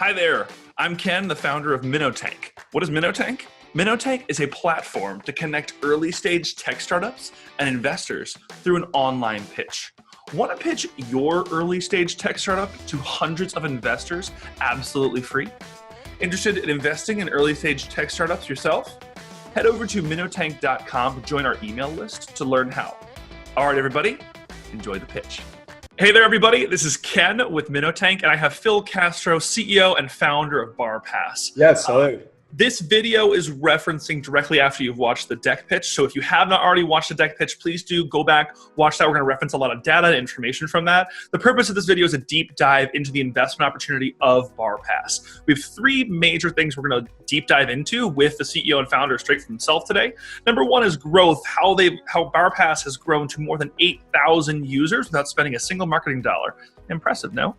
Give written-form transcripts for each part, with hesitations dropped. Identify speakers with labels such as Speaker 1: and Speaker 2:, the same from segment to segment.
Speaker 1: Hi there, I'm Ken, the founder of MinnoTank. What is MinnoTank? MinnoTank is a platform to connect early stage tech startups and investors through an online pitch. Want to pitch your early stage tech startup to hundreds of investors absolutely free? Interested in investing in early stage tech startups yourself? Head over to MinnoTank.com to join our email list to learn how. All right, everybody, enjoy the pitch. Hey there, everybody. This is Ken with MinnoTank, and I have Phil Castro, CEO and founder of BarPass.
Speaker 2: Yes, hello.
Speaker 1: This video is referencing directly after you've watched the deck pitch. So if you have not already watched the deck pitch, please do go back, watch that. We're going to reference a lot of data and information from that. The purpose of this video is a deep dive into the investment opportunity of BarPass. We have three major things we're going to deep dive into with the CEO and founder straight from himself today. Number one is growth, how BarPass has grown to more than 8,000 users without spending a single marketing dollar. Impressive, no?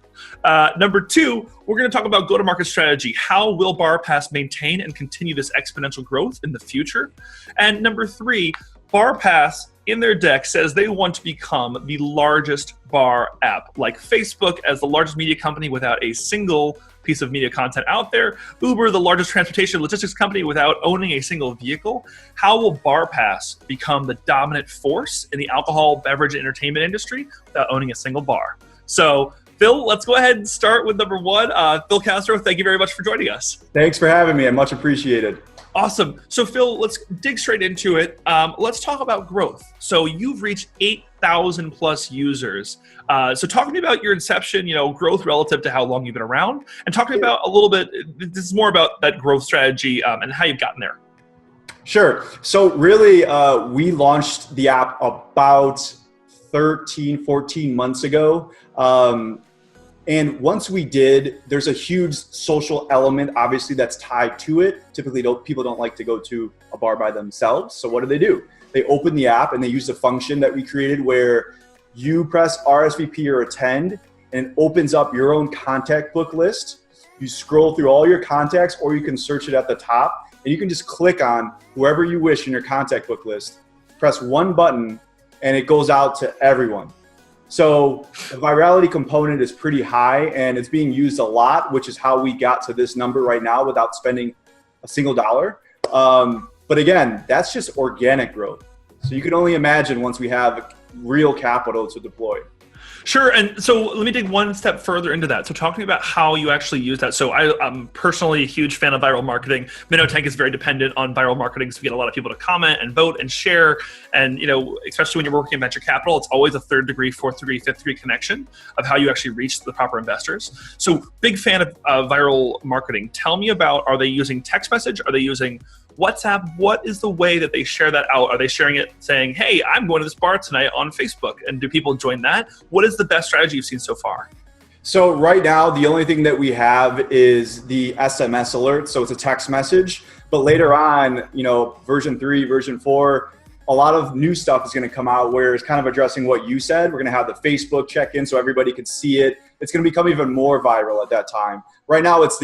Speaker 1: Number two, we're going to talk about go-to-market strategy. How will BarPass maintain and continue this exponential growth in the future? And number three, BarPass in their deck says they want to become the largest bar app, like Facebook as the largest media company without a single piece of media content out there, Uber, the largest transportation logistics company without owning a single vehicle. How will BarPass become the dominant force in the alcohol, beverage, and entertainment industry without owning a single bar? So, Phil, let's go ahead and start with number one. Phil Castro, thank you very much for joining us.
Speaker 2: Thanks for having me. I much appreciated.
Speaker 1: Awesome. So, Phil, let's dig straight into it. Let's talk about growth. So, you've reached 8,000 plus users. So, talk to me about your inception, growth relative to how long you've been around, and talk to me about a little bit. This is more about that growth strategy and how you've gotten there.
Speaker 2: Sure. So, really, we launched the app about 13, 14 months ago. And once we did, there's a huge social element, obviously, that's tied to it. Typically, people don't like to go to a bar by themselves. So what do? They open the app and they use the function that we created where you press RSVP or attend, and it opens up your own contact book list. You scroll through all your contacts, or you can search it at the top, and you can just click on whoever you wish in your contact book list, press one button, and it goes out to everyone. So the virality component is pretty high, and it's being used a lot, which is how we got to this number right now without spending a single dollar. But again, that's just organic growth. So you can only imagine once we have real capital to deploy.
Speaker 1: Sure. And so let me dig one step further into that. So talk to me about how you actually use that. So I'm personally a huge fan of viral marketing. MinnoTank is very dependent on viral marketing. So we get a lot of people to comment and vote and share. And, especially when you're working in venture capital, it's always a third degree, fourth degree, fifth degree connection of how you actually reach the proper investors. So big fan of viral marketing. Tell me about, are they using text message? Are they using WhatsApp? What is the way that they share that out? Are they sharing it saying, hey, I'm going to this bar tonight on Facebook? And do people join that? What is the best strategy you've seen so far?
Speaker 2: So right now, the only thing that we have is the SMS alert. So it's a text message. But later on, version 3, version 4, a lot of new stuff is going to come out where it's kind of addressing what you said. We're going to have the Facebook check-in so everybody can see it. It's going to become even more viral at that time. Right now, it's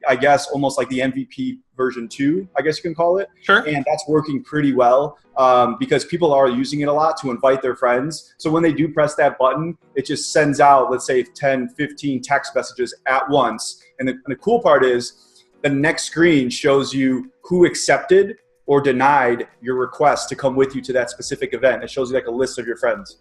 Speaker 2: I guess, almost like the MVP version 2, I guess you can call it.
Speaker 1: Sure.
Speaker 2: And that's working pretty well because people are using it a lot to invite their friends. So when they do press that button, it just sends out, let's say, 10, 15 text messages at once. And the cool part is the next screen shows you who accepted or denied your request to come with you to that specific event. It shows you like a list of your friends.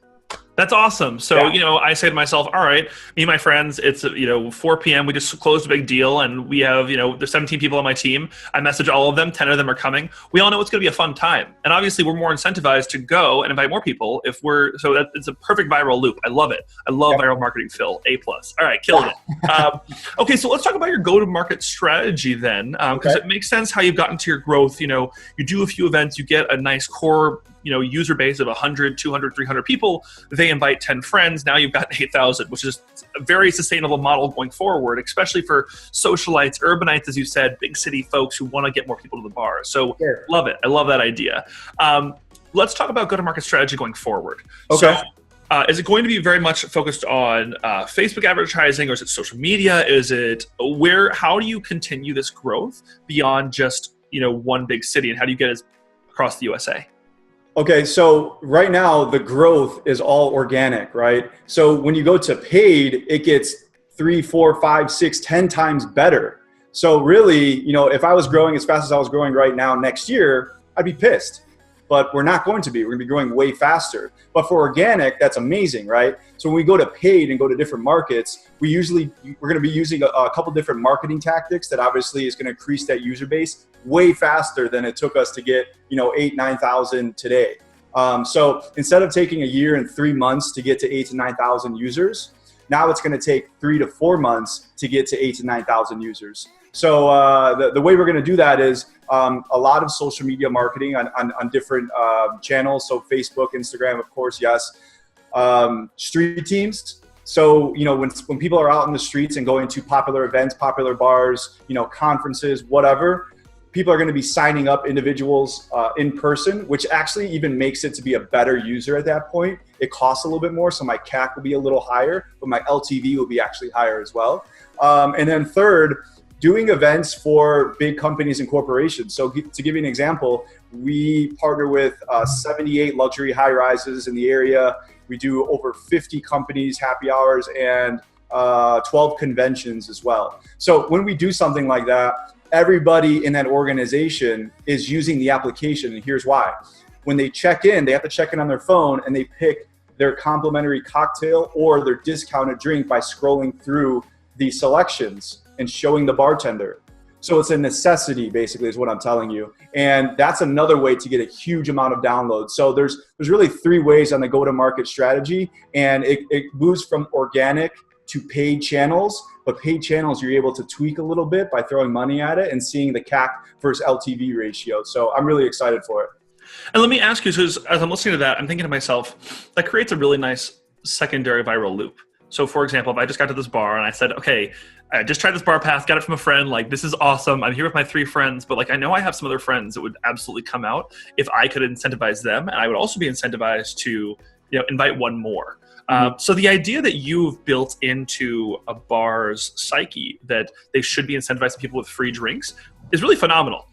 Speaker 1: That's awesome. So, I say to myself, all right, me and my friends, it's, 4 p.m. We just closed a big deal and we have, there's 17 people on my team. I message all of them. 10 of them are coming. We all know it's going to be a fun time. And obviously we're more incentivized to go and invite more people so that it's a perfect viral loop. I love it. I love viral marketing, Phil. A+. All right. Killed it. Okay. So let's talk about your go-to-market strategy then. Because it makes sense how you've gotten to your growth. You do a few events, you get a nice core user base of 100, 200, 300 people. They invite 10 friends. Now you've got 8,000, which is a very sustainable model going forward, especially for socialites, urbanites, as you said, big city folks who want to get more people to the bar. So Love it. I love that idea. Let's talk about go-to-market strategy going forward.
Speaker 2: Okay.
Speaker 1: So, is it going to be very much focused on Facebook advertising, or is it social media? How do you continue this growth beyond just, one big city, and how do you get it across the USA?
Speaker 2: Okay, so right now the growth is all organic, right? So when you go to paid, it gets 3, 4, 5, 6, 10 times better. So really, you know, if I was growing as fast as I was growing right now next year, I'd be pissed. But we're not going to be. We're going to be growing way faster. But for organic, that's amazing, right? So when we go to paid and go to different markets, we're going to be using a couple different marketing tactics that obviously is going to increase that user base way faster than it took us to get, you know, 8,000, 9,000 today. So instead of taking a year and 3 months to get to 8,000 to 9,000 users, now it's going to take 3 to 4 months to get to 8,000 to 9,000 users. So the way we're going to do that is a lot of social media marketing on different channels. So Facebook, Instagram, of course, yes. Street teams. So, you know, when people are out in the streets and going to popular events, popular bars, you know, conferences, whatever, people are going to be signing up individuals in person, which actually even makes it to be a better user at that point. It costs a little bit more, so my CAC will be a little higher, but my LTV will be actually higher as well. And then third, doing events for big companies and corporations. So to give you an example, we partner with 78 luxury high-rises in the area. We do over 50 companies, happy hours, and 12 conventions as well. So when we do something like that, everybody in that organization is using the application, and here's why. When they check in, they have to check in on their phone, and they pick their complimentary cocktail or their discounted drink by scrolling through the selections and showing the bartender. So it's a necessity, basically, is what I'm telling you. And that's another way to get a huge amount of downloads. So there's really 3 ways on the go-to-market strategy, and it moves from organic to paid channels. But paid channels, you're able to tweak a little bit by throwing money at it and seeing the CAC versus LTV ratio. So I'm really excited for it.
Speaker 1: And let me ask you, so as I'm listening to that, I'm thinking to myself, that creates a really nice secondary viral loop. So for example, if I just got to this bar and I said, okay, I just tried this BarPass, got it from a friend, like, this is awesome. I'm here with my 3 friends, but like, I know I have some other friends that would absolutely come out if I could incentivize them. And I would also be incentivized to, you know, invite one more. So the idea that you've built into a bar's psyche that they should be incentivizing people with free drinks is really phenomenal.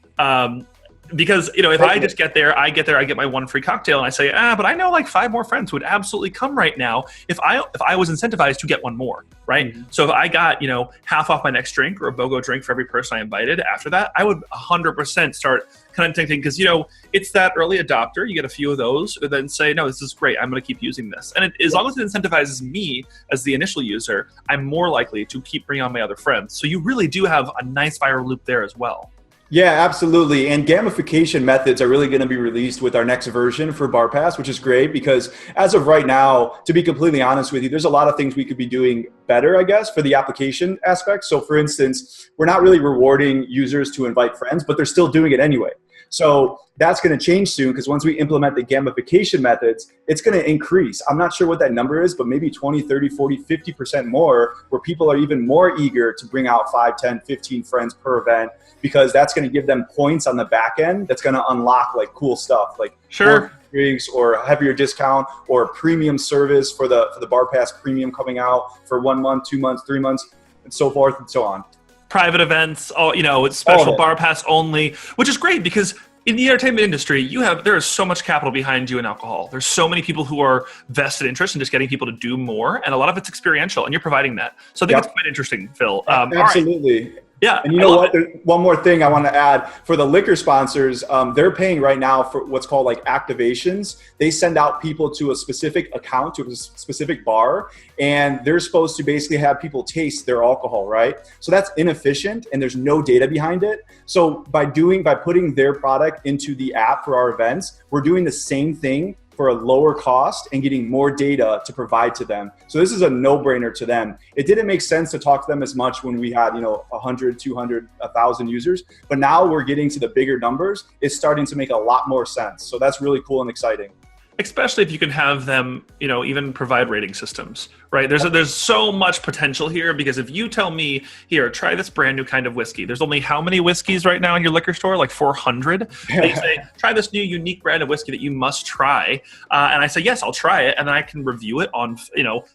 Speaker 1: Because, you know, if I just get there, I get my 1 free cocktail and I say, but I know like 5 more friends who would absolutely come right now if I was incentivized to get one more, right? Mm-hmm. So if I got, you know, half off my next drink or a BOGO drink for every person I invited after that, I would 100% start kind of thinking, because, you know, it's that early adopter. You get a few of those and then say, no, this is great. I'm going to keep using this. And as long as it incentivizes me as the initial user, I'm more likely to keep bringing on my other friends. So you really do have a nice viral loop there as well.
Speaker 2: Yeah, absolutely. And gamification methods are really going to be released with our next version for BarPass, which is great because as of right now, to be completely honest with you, there's a lot of things we could be doing better, I guess, for the application aspect. So for instance, we're not really rewarding users to invite friends, but they're still doing it anyway. So that's going to change soon because once we implement the gamification methods, it's going to increase. I'm not sure what that number is, but maybe 20, 30, 40, 50% more, where people are even more eager to bring out 5, 10, 15 friends per event, because that's going to give them points on the back end. That's going to unlock like cool stuff like more drinks or heavier discount or premium service for the BarPass premium coming out for 1 month, 2 months, 3 months, and so forth and so on.
Speaker 1: Private events, you know, it's special BarPass only, which is great because in the entertainment industry, there is so much capital behind you in alcohol. There's so many people who are vested interest in just getting people to do more, and a lot of it's experiential, and you're providing that. So I think it's quite interesting, Phil.
Speaker 2: Absolutely.
Speaker 1: Right. Yeah,
Speaker 2: and you know what? One more thing I want to add for the liquor sponsors, they're paying right now for what's called like activations. They send out people to a specific account, to a specific bar, and they're supposed to basically have people taste their alcohol, right? So that's inefficient and there's no data behind it. So by putting their product into the app for our events, we're doing the same thing for a lower cost and getting more data to provide to them. So this is a no-brainer to them. It didn't make sense to talk to them as much when we had, 100, 200, 1,000 users, but now we're getting to the bigger numbers. It's starting to make a lot more sense. So that's really cool and exciting.
Speaker 1: Especially if you can have them, even provide rating systems, right? There's so much potential here because if you tell me, here, try this brand new kind of whiskey. There's only how many whiskeys right now in your liquor store? Like 400. They say, try this new unique brand of whiskey that you must try. And I say, yes, I'll try it. And then I can review it on,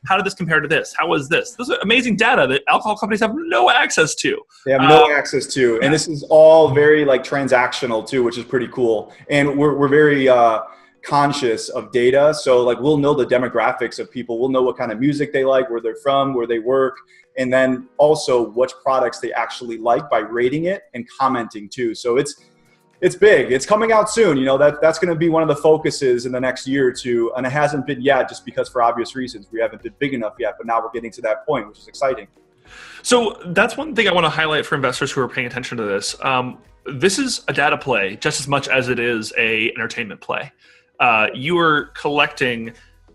Speaker 1: how did this compare to this? How was this? This is amazing data that alcohol companies have no access to.
Speaker 2: They have no access to. And this is all very like transactional too, which is pretty cool. And we're very, conscious of data. So like we'll know the demographics of people. We'll know what kind of music they like, where they're from, where they work, and then also which products they actually like by rating it and commenting too. So it's big. It's coming out soon. That's going to be one of the focuses in the next year or two. And it hasn't been yet just because for obvious reasons. We haven't been big enough yet, but now we're getting to that point, which is exciting.
Speaker 1: So that's one thing I want to highlight for investors who are paying attention to this. This is a data play just as much as it is a entertainment play. You are collecting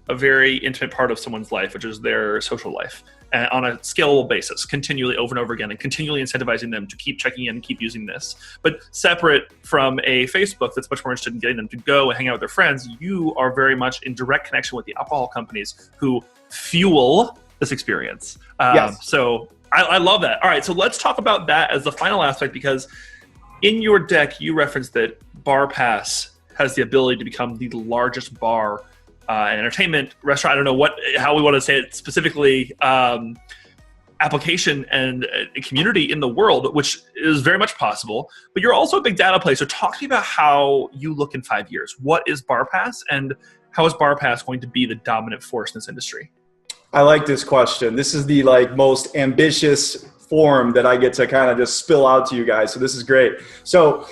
Speaker 1: a very intimate part of someone's life, which is their social life, on a scalable basis, continually over and over again, and continually incentivizing them to keep checking in and keep using this. But separate from a Facebook that's much more interested in getting them to go and hang out with their friends, you are very much in direct connection with the alcohol companies who fuel this experience.
Speaker 2: Yes.
Speaker 1: So I love that. All right, so let's talk about that as the final aspect, because in your deck, you referenced that BarPass has the ability to become the largest bar and entertainment restaurant. I don't know how we want to say it specifically, application and community in the world, which is very much possible. But you're also a big data play. So talk to me about how you look in 5 years. What is BarPass, and how is BarPass going to be the dominant force in this industry?
Speaker 2: I like this question. This is the most ambitious form that I get to kind of just spill out to you guys. So this is great. So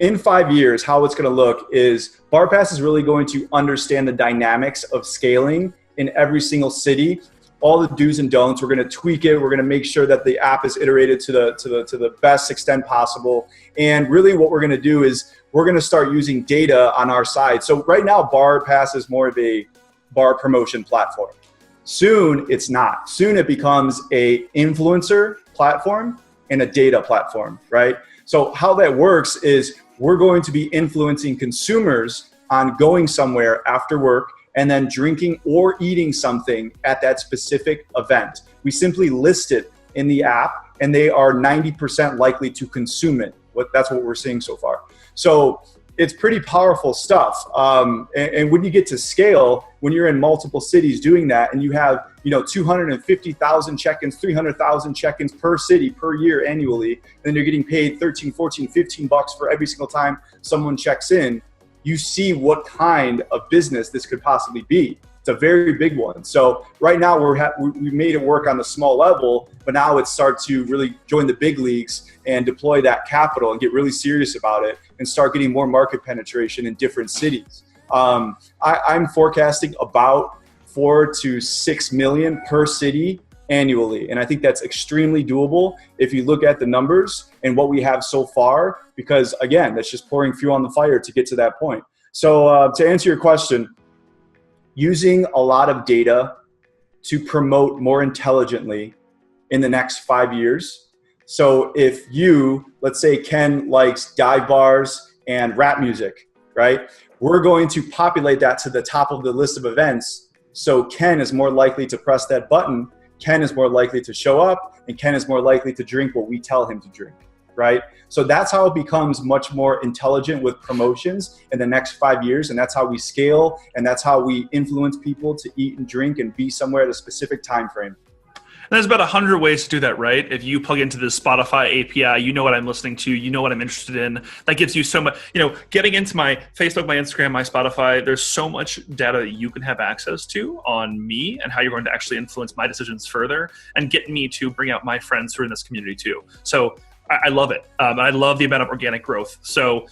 Speaker 2: in 5 years, how it's going to look is BarPass is really going to understand the dynamics of scaling in every single city, all the do's and don'ts. We're going to tweak it. We're going to make sure that the app is iterated to the best extent possible. And really what we're going to do is we're going to start using data on our side. So right now, BarPass is more of a bar promotion platform. Soon it's not. Soon it becomes a influencer platform and a data platform, right? So how that works is we're going to be influencing consumers on going somewhere after work and then drinking or eating something at that specific event. We simply list it in the app and they are 90% likely to consume it. That's what we're seeing so far. So it's pretty powerful stuff. And when you get to scale, when you're in multiple cities doing that and you have 250,000 check-ins, 300,000 check-ins per city per year annually, then you're getting paid 13, 14, 15 bucks for every single time someone checks in, you see what kind of business this could possibly be. It's a very big one. So right now we made it work on the small level, but now it's start to really join the big leagues and deploy that capital and get really serious about it and start getting more market penetration in different cities. I'm forecasting about 4 to 6 million per city annually. And I think that's extremely doable if you look at the numbers and what we have so far, because again, that's just pouring fuel on the fire to get to that point. So to answer your question, using a lot of data to promote more intelligently in the next 5 years. So if let's say Ken likes dive bars and rap music, right? We're going to populate that to the top of the list of events. So Ken is more likely to press that button. Ken is more likely to show up, and Ken is more likely to drink what we tell him to drink, right? So that's how it becomes much more intelligent with promotions in the next 5 years. And that's how we scale. And that's how we influence people to eat and drink and be somewhere at a specific time frame.
Speaker 1: And there's about 100 ways to do that, right? If you plug into the Spotify API, you know what I'm listening to, you know what I'm interested in. That gives you so much, getting into my Facebook, my Instagram, my Spotify, there's so much data that you can have access to on me and how you're going to actually influence my decisions further and get me to bring out my friends who are in this community too. So I love it. I love the amount of organic growth. So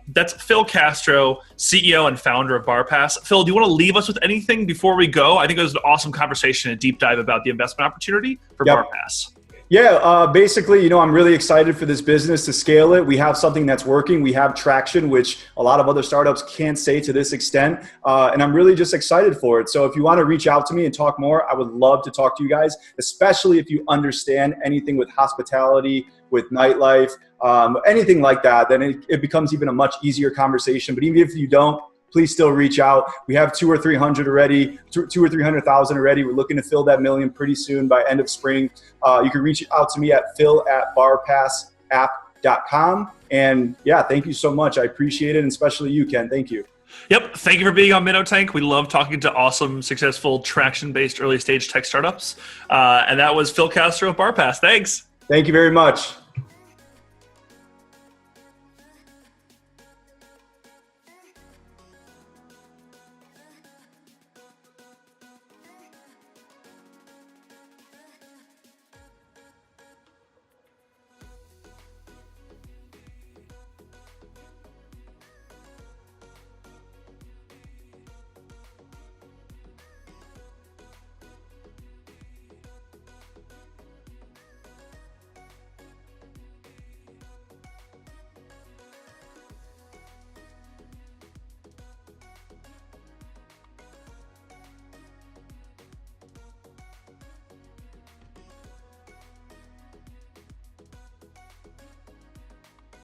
Speaker 1: that's Phil Castro, CEO and founder of BarPass. Phil, do you want to leave us with anything before we go? I think it was an awesome conversation, a deep dive about the investment opportunity for BarPass.
Speaker 2: Yeah, basically, I'm really excited for this business to scale it. We have something that's working. We have traction, which a lot of other startups can't say to this extent. And I'm really just excited for it. So if you want to reach out to me and talk more, I would love to talk to you guys, especially if you understand anything with hospitality, with nightlife, anything like that, then it becomes even a much easier conversation. But even if you don't, please still reach out. We have 200 or 300 already, 200 or 300,000 already. We're looking to fill that million pretty soon by end of spring. You can reach out to me at phil@barpassapp.com. And yeah, thank you so much. I appreciate it. And especially you, Ken. Thank you.
Speaker 1: Yep. Thank you for being on MinnoTank. We love talking to awesome, successful, traction-based early stage tech startups. And that was Phil Castro of BarPass. Thanks.
Speaker 2: Thank you very much.